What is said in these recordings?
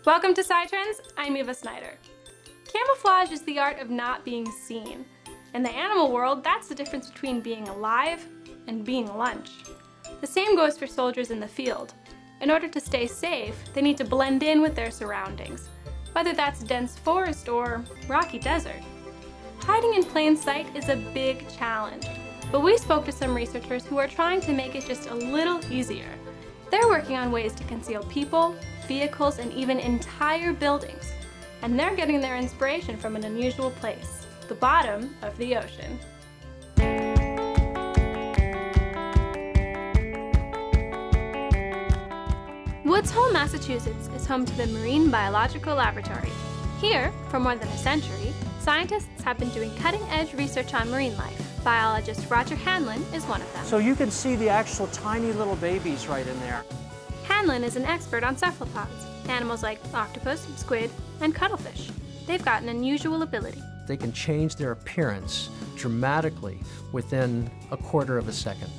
Welcome to SciTrends, I'm Eva Snyder. Camouflage is the art of not being seen. In the animal world, that's the difference between being alive and being lunch. The same goes for soldiers in the field. In order to stay safe, they need to blend in with their surroundings, whether that's dense forest or rocky desert. Hiding in plain sight is a big challenge, but we spoke to some researchers who are trying to make it just a little easier. They're working on ways to conceal people, vehicles, and even entire buildings. And they're getting their inspiration from an unusual place, the bottom of the ocean. Woods Hole, Massachusetts is home to the Marine Biological Laboratory. Here, for more than a century, scientists have been doing cutting-edge research on marine life. Biologist Roger Hanlon is one of them. So you can see the actual tiny little babies right in there. Hanlon is an expert on cephalopods, animals like octopus, squid, and cuttlefish. They've got an unusual ability. They can change their appearance dramatically within a quarter of a second.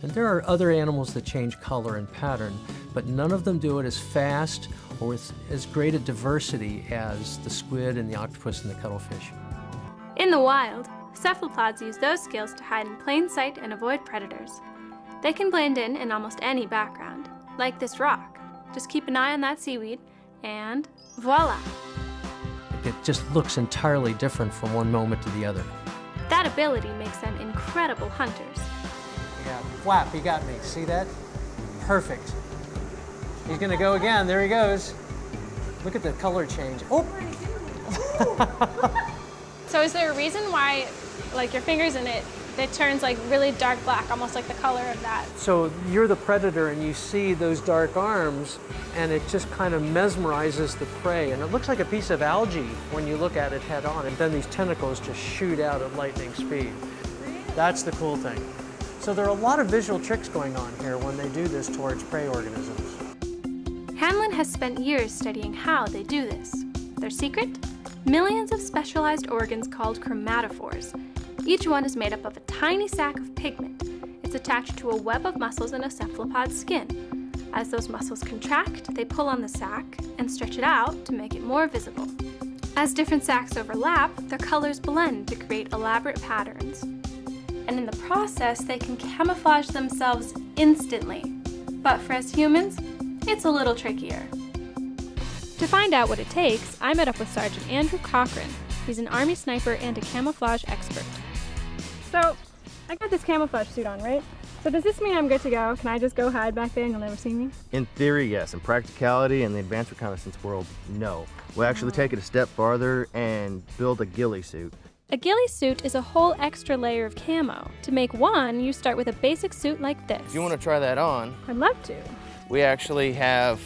And there are other animals that change color and pattern, but none of them do it as fast or with as great a diversity as the squid and the octopus and the cuttlefish. In the wild, cephalopods use those skills to hide in plain sight and avoid predators. They can blend in almost any background, like this rock. Just keep an eye on that seaweed, and voila! It just looks entirely different from one moment to the other. That ability makes them incredible hunters. Yeah, flap, he got me. See that? Perfect. He's gonna go again. There he goes. Look at the color change. Oh! So is there a reason why, like your fingers in it, it turns like really dark black, almost like the color of that? So you're the predator and you see those dark arms and it just kind of mesmerizes the prey. And it looks like a piece of algae when you look at it head on. And then these tentacles just shoot out at lightning speed. That's the cool thing. So there are a lot of visual tricks going on here when they do this towards prey organisms. Hanlon has spent years studying how they do this. Their secret? Millions of specialized organs called chromatophores. Each one is made up of a tiny sac of pigment. It's attached to a web of muscles in a cephalopod's skin. As those muscles contract, they pull on the sac and stretch it out to make it more visible. As different sacs overlap, their colors blend to create elaborate patterns. And in the process, they can camouflage themselves instantly. But for us humans, it's a little trickier. To find out what it takes, I met up with Sergeant Andrew Cochran. He's an Army sniper and a camouflage expert. So, I got this camouflage suit on, right? So does this mean I'm good to go? Can I just go hide back there and you'll never see me? In theory, yes. In practicality and the advanced reconnaissance world, no. We'll actually take it a step farther and build a ghillie suit. A ghillie suit is a whole extra layer of camo. To make one, you start with a basic suit like this. If you want to try that on, I'd love to. we actually have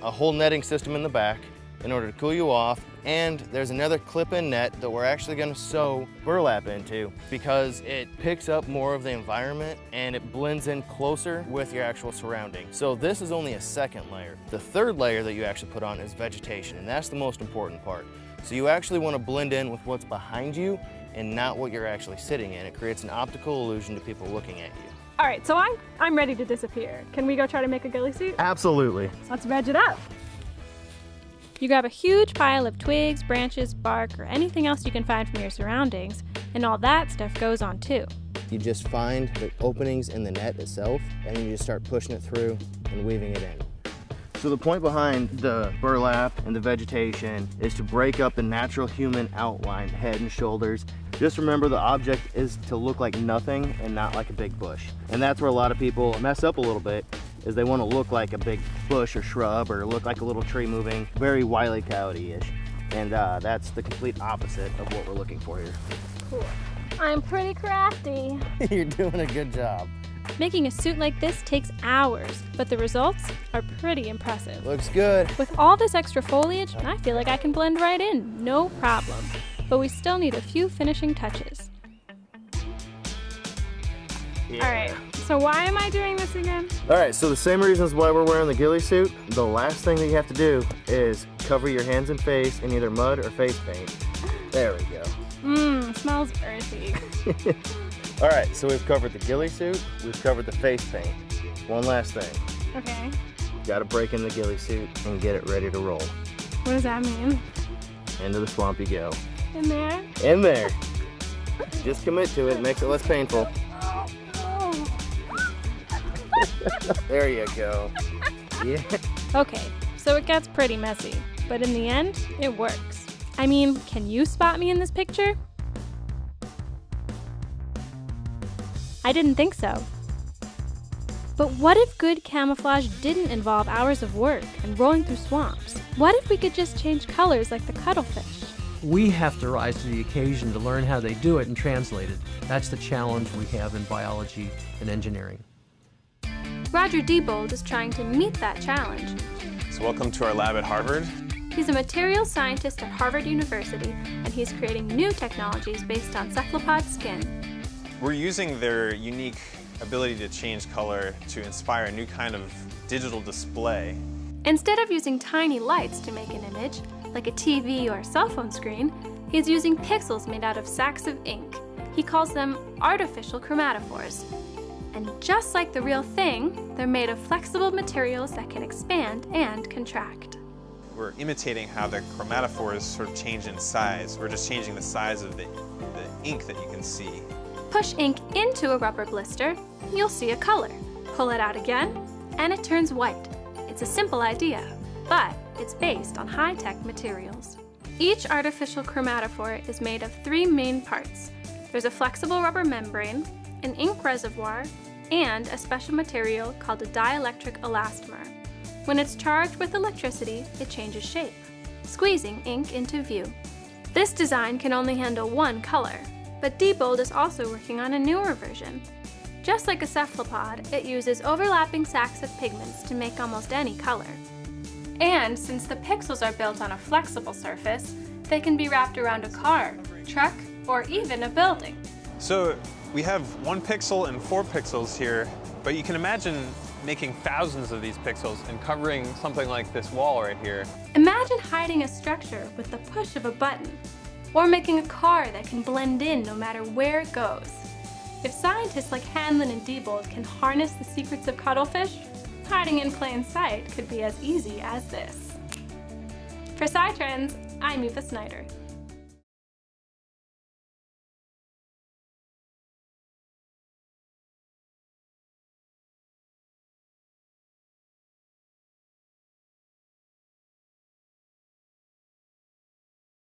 a whole netting system in the back in order to cool you off, and there's another clip-in net that we're actually going to sew burlap into because it picks up more of the environment and it blends in closer with your actual surroundings. So this is only a second layer. The third layer that you actually put on is vegetation, and that's the most important part. So you actually want to blend in with what's behind you and not what you're actually sitting in. It creates an optical illusion to people looking at you. All right, so I'm ready to disappear. Can we go try to make a ghillie suit? Absolutely. So let's veg it up. You grab a huge pile of twigs, branches, bark, or anything else you can find from your surroundings, and all that stuff goes on too. You just find the openings in the net itself, and then you just start pushing it through and weaving it in. So the point behind the burlap and the vegetation is to break up the natural human outline, head and shoulders. Just remember the object is to look like nothing and not like a big bush. And that's where a lot of people mess up a little bit, is they want to look like a big bush or shrub or look like a little tree moving, very Wile E. Coyote-ish. And that's the complete opposite of what we're looking for here. Cool. I'm pretty crafty. You're doing a good job. Making a suit like this takes hours, but the results are pretty impressive. Looks good. With all this extra foliage, I feel like I can blend right in, no problem. But we still need a few finishing touches. Yeah. All right, so why am I doing this again? All right, so the same reasons why we're wearing the ghillie suit, the last thing that you have to do is cover your hands and face in either mud or face paint. There we go. Mmm, smells earthy. All right, so we've covered the ghillie suit, we've covered the face paint. One last thing. Okay. Got to break in the ghillie suit and get it ready to roll. What does that mean? Into the swamp you go. In there? In there. Just commit to it, makes it less painful. There you go. Yeah. Okay, so it gets pretty messy, but in the end, it works. I mean, can you spot me in this picture? I didn't think so. But what if good camouflage didn't involve hours of work and rolling through swamps? What if we could just change colors like the cuttlefish? We have to rise to the occasion to learn how they do it and translate it. That's the challenge we have in biology and engineering. Roger Diebold is trying to meet that challenge. So welcome to our lab at Harvard. He's a materials scientist at Harvard University, and he's creating new technologies based on cephalopod skin. We're using their unique ability to change color to inspire a new kind of digital display. Instead of using tiny lights to make an image, like a TV or a cell phone screen, he's using pixels made out of sacks of ink. He calls them artificial chromatophores. And just like the real thing, they're made of flexible materials that can expand and contract. We're imitating how the chromatophores sort of change in size. We're just changing the size of the ink that you can see. Push ink into a rubber blister, you'll see a color. Pull it out again, and it turns white. It's a simple idea, but it's based on high-tech materials. Each artificial chromatophore is made of 3 main parts. There's a flexible rubber membrane, an ink reservoir, and a special material called a dielectric elastomer. When it's charged with electricity, it changes shape, squeezing ink into view. This design can only handle one color, but Diebold is also working on a newer version. Just like a cephalopod, it uses overlapping sacs of pigments to make almost any color. And since the pixels are built on a flexible surface, they can be wrapped around a car, truck, or even a building. So we have 1 pixel and 4 pixels here, but you can imagine making thousands of these pixels and covering something like this wall right here. Imagine hiding a structure with the push of a button, or making a car that can blend in no matter where it goes. If scientists like Hanlon and Diebold can harness the secrets of cuttlefish, hiding in plain sight could be as easy as this. For SciTrends, I'm Eva Snyder.